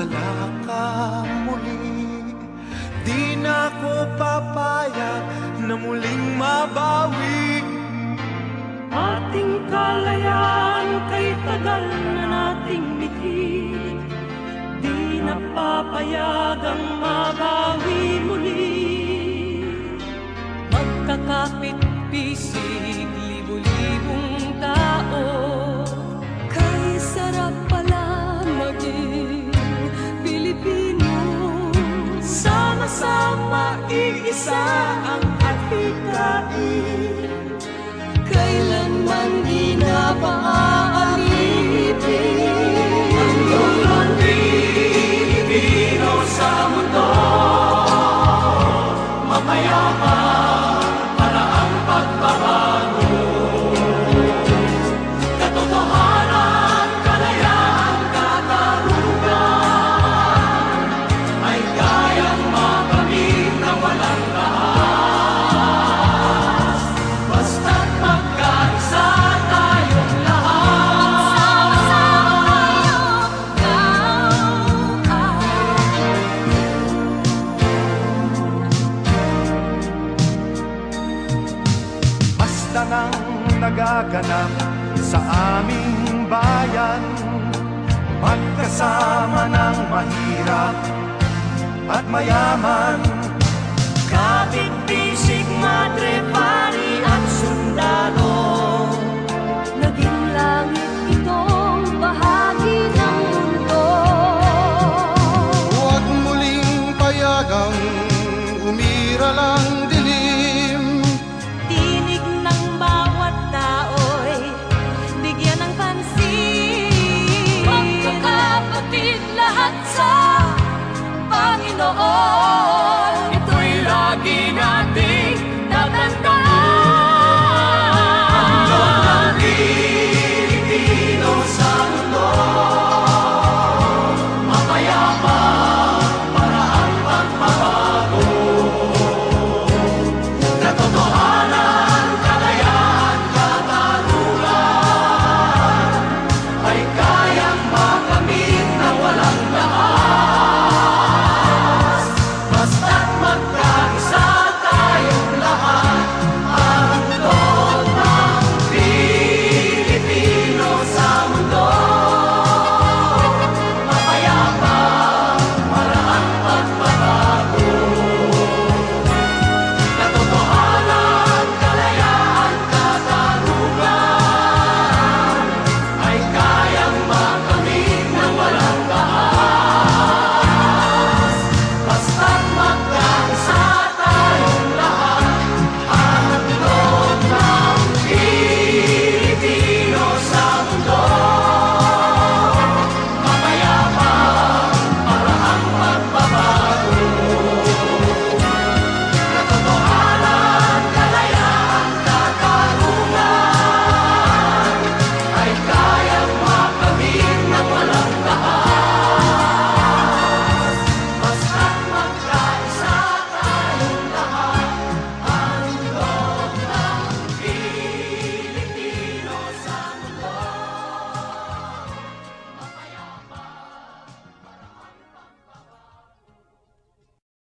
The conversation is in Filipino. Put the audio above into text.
wala ka muli. Di na ko papayag na muling mabawi. Ating kalayaan kay tagal na nating bitin, di na papayagang mabawi muli. Magkakapit-pisig, libu-libong tao, kay sarap pala maging Pilipino. Sama-sama iisa ang adhikain, kailanman di na paaalipin. Ang Pilipino sa mundo, mapayaman para ang pagbabago. Katotohanan, kalayaan, katarungan ay kayang makamit na walang taas. Basta't magkaisa tayong lahat. Basta nang nagaganap sa aming bayan, magkasama ng mahirap at mayaman. Kapit-bisig, madre,